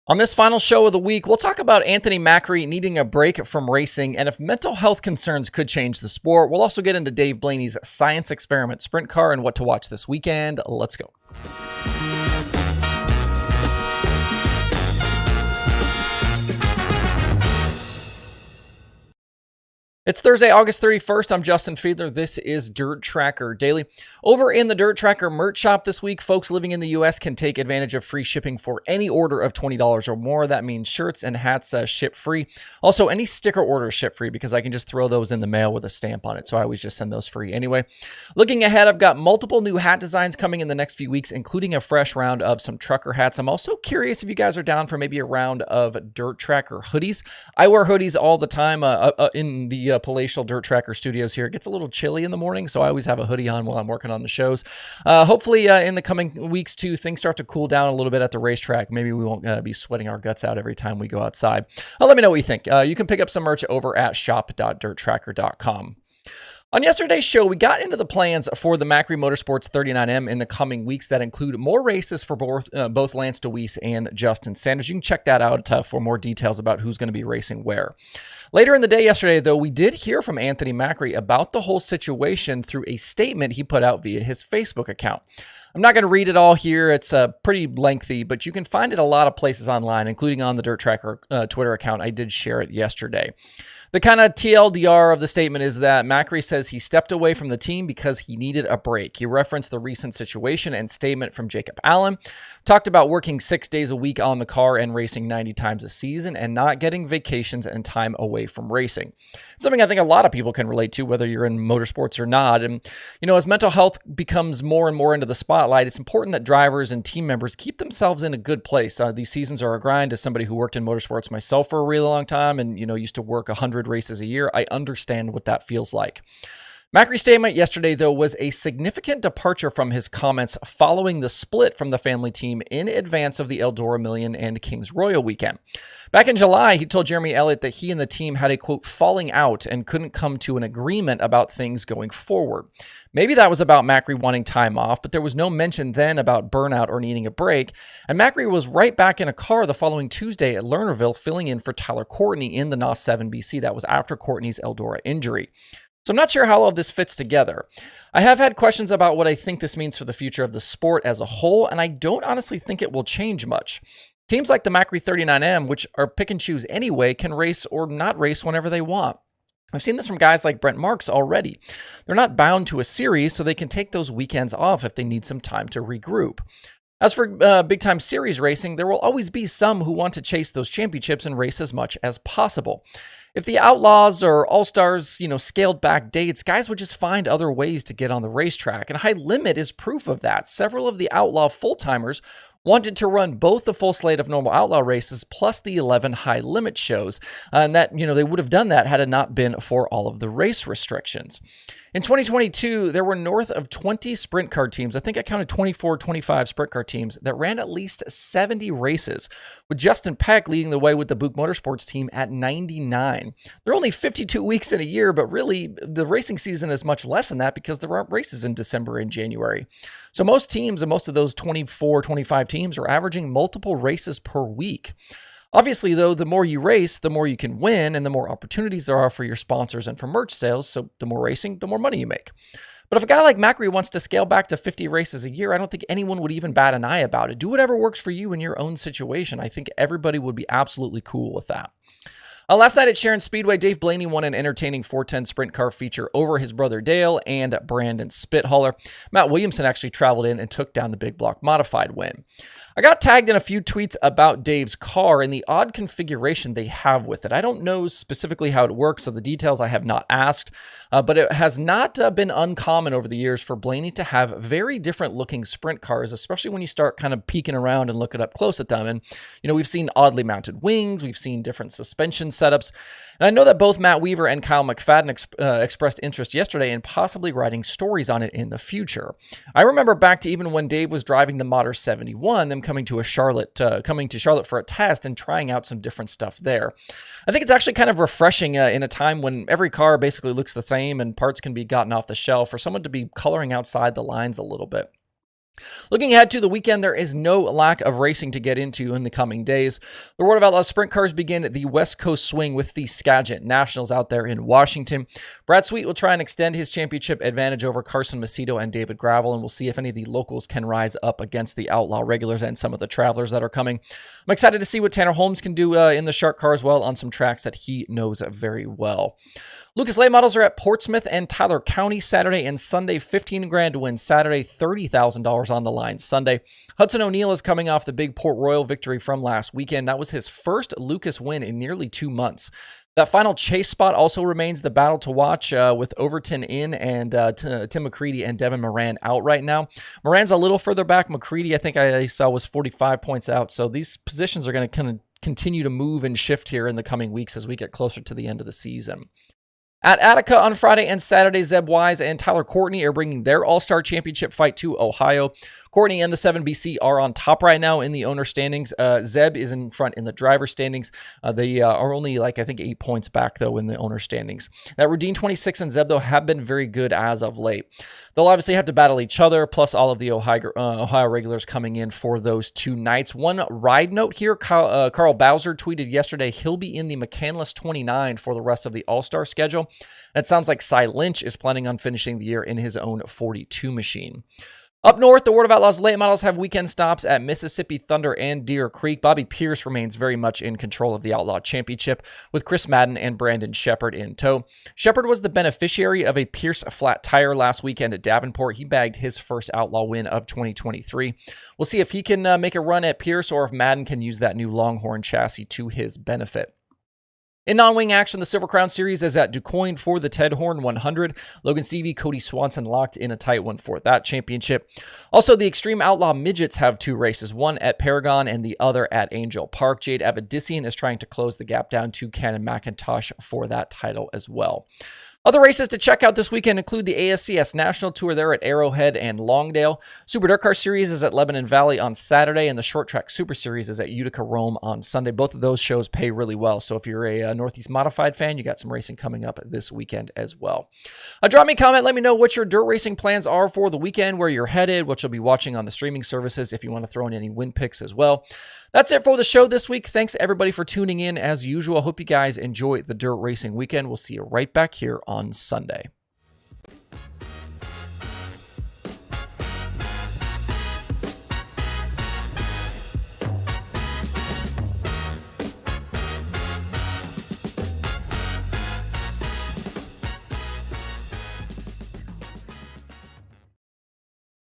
On this final show of the week, we'll talk about Anthony Macri needing a break from racing and if mental health concerns could change the sport. We'll also get into Dave Blaney's science experiment sprint car and what to watch this weekend. Let's go. It's Thursday, August 31st. I'm Justin Fiedler. This is Dirt Tracker Daily. Over in the Dirt Tracker merch shop this week, folks living in the U.S. can take advantage of free shipping for any order of $20 or more. That means shirts and hats ship free. Also, any sticker orders ship free because I can just throw those in the mail with a stamp on it. So I always just send those free anyway. Looking ahead, I've got multiple new hat designs coming in the next few weeks, including a fresh round of some trucker hats. I'm also curious if you guys are down for maybe a round of Dirt Tracker hoodies. I wear hoodies all the time in the palatial Dirt Tracker studios here. It gets a little chilly in the morning, so I always have a hoodie on while I'm working on the shows. Hopefully in the coming weeks too, things start to cool down a little bit at the racetrack. Maybe we won't be sweating our guts out every time we go outside. Let me know what you think. You can pick up some merch over at shop.dirttracker.com. On yesterday's show, we got into the plans for the Macri Motorsports 39M in the coming weeks that include more races for both Lance Dewease and Justin Sanders. You can check that out for more details about who's going to be racing where. Later in the day yesterday, though, we did hear from Anthony Macri about the whole situation through a statement he put out via his Facebook account. I'm not going to read it all here. It's pretty lengthy, but you can find it a lot of places online, including on the Dirt Tracker Twitter account. I did share it yesterday. The kind of TLDR of the statement is that Macri says he stepped away from the team because he needed a break. He referenced the recent situation and statement from Jacob Allen, talked about working 6 days a week on the car and racing 90 times a season and not getting vacations and time away from racing. Something I think a lot of people can relate to, whether you're in motorsports or not. And, as mental health becomes more and more into the spotlight, it's important that drivers and team members keep themselves in a good place. These seasons are a grind. As somebody who worked in motorsports myself for a really long time and, used to work 100 races a year, I understand what that feels like. Macri's statement yesterday, though, was a significant departure from his comments following the split from the family team in advance of the Eldora Million and Kings Royal weekend. Back in July, he told Jeremy Elliott that he and the team had a, quote, falling out and couldn't come to an agreement about things going forward. Maybe that was about Macri wanting time off, but there was no mention then about burnout or needing a break, and Macri was right back in a car the following Tuesday at Lernerville filling in for Tyler Courtney in the NOS 7 BC. That was after Courtney's Eldora injury. So I'm not sure how all of this fits together. I have had questions about what I think this means for the future of the sport as a whole, and I don't honestly think it will change much. Teams like the Macri 39M, which are pick and choose anyway, can race or not race whenever they want. I've seen this from guys like Brent Marks already. They're not bound to a series, so they can take those weekends off if they need some time to regroup. As for big-time series racing, there will always be some who want to chase those championships and race as much as possible. If the Outlaws or All-Stars, scaled back dates, guys would just find other ways to get on the racetrack, and High Limit is proof of that. Several of the Outlaw full-timers wanted to run both the full slate of normal Outlaw races plus the 11 High Limit shows, and that, they would have done that had it not been for all of the race restrictions. In 2022, there were north of 20 sprint car teams. I think I counted 24, 25 sprint car teams that ran at least 70 races, with Justin Peck leading the way with the Buick Motorsports team at 99. There are only 52 weeks in a year, but really the racing season is much less than that because there aren't races in December and January. So most teams, and most of those 24, 25 teams, are averaging multiple races per week. Obviously, though, the more you race, the more you can win, and the more opportunities there are for your sponsors and for merch sales, so the more racing, the more money you make. But if a guy like Macri wants to scale back to 50 races a year, I don't think anyone would even bat an eye about it. Do whatever works for you in your own situation. I think everybody would be absolutely cool with that. Last night at Sharon Speedway, Dave Blaney won an entertaining 410 sprint car feature over his brother Dale and Brandon Spithaller. Matt Williamson actually traveled in and took down the big block modified win. I got tagged in a few tweets about Dave's car and the odd configuration they have with it. I don't know specifically how it works, so the details I have not asked, but it has not been uncommon over the years for Blaney to have very different looking sprint cars, especially when you start kind of peeking around and looking up close at them. And, we've seen oddly mounted wings, we've seen different suspension setups, and I know that both Matt Weaver and Kyle McFadden expressed interest yesterday in possibly writing stories on it in the future. I remember back to even when Dave was driving the Modder 71, them coming to Charlotte for a test and trying out some different stuff there. I think it's actually kind of refreshing in a time when every car basically looks the same and parts can be gotten off the shelf for someone to be coloring outside the lines a little bit. Looking ahead to the weekend, there is no lack of racing to get into in the coming days. The World of Outlaws sprint cars begin the West Coast swing with the Skagit Nationals out there in Washington. Brad Sweet will try and extend his championship advantage over Carson Macedo and David Gravel, and we'll see if any of the locals can rise up against the Outlaw regulars and some of the travelers that are coming. I'm excited to see what Tanner Holmes can do in the Shark car as well on some tracks that he knows very well. Lucas Late Models are at Portsmouth and Tyler County Saturday and Sunday. $15,000 to win Saturday, $30,000 on the line Sunday. Hudson O'Neill is coming off the big Port Royal victory from last weekend. That was his first Lucas win in nearly 2 months. That final chase spot also remains the battle to watch with Overton in and Tim McCready and Devin Moran out right now. Moran's a little further back. McCready, I think I saw, was 45 points out. So these positions are going to kind of continue to move and shift here in the coming weeks as we get closer to the end of the season. At Attica on Friday and Saturday, Zeb Wise and Tyler Courtney are bringing their All-Star Championship fight to Ohio. Courtney and the 7BC are on top right now in the owner standings. Zeb is in front in the driver standings. They are only, I think 8 points back, though, in the owner standings. That Rudine 26 and Zeb, though, have been very good as of late. They'll obviously have to battle each other, plus all of the Ohio regulars coming in for those 2 nights. One ride note here, Carl Bowser tweeted yesterday he'll be in the McCandless 29 for the rest of the All-Star schedule. And it sounds like Cy Lynch is planning on finishing the year in his own 42 machine. Up north, the World of Outlaws late models have weekend stops at Mississippi Thunder and Deer Creek. Bobby Pierce remains very much in control of the Outlaw Championship with Chris Madden and Brandon Shepard in tow. Shepard was the beneficiary of a Pierce flat tire last weekend at Davenport. He bagged his first Outlaw win of 2023. We'll see if he can make a run at Pierce or if Madden can use that new Longhorn chassis to his benefit. In non-wing action, the Silver Crown Series is at DuQuoin for the Ted Horn 100. Logan Stevie, Cody Swanson locked in a tight one for that championship. Also, the Xtreme Outlaw Midgets have 2 races, one at Paragon and the other at Angel Park. Jade Avedissian is trying to close the gap down to Cannon McIntosh for that title as well. Other races to check out this weekend include the ASCS National Tour there at Arrowhead and Longdale. Super Dirt Car Series is at Lebanon Valley on Saturday, and the Short Track Super Series is at Utica Rome on Sunday. Both of those shows pay really well, so if you're a Northeast Modified fan, you got some racing coming up this weekend as well. Drop me a comment. Let me know what your dirt racing plans are for the weekend, where you're headed, what you'll be watching on the streaming services, if you want to throw in any win picks as well. That's it for the show this week. Thanks, everybody, for tuning in as usual. Hope you guys enjoy the dirt racing weekend. We'll see you right back here on Sunday.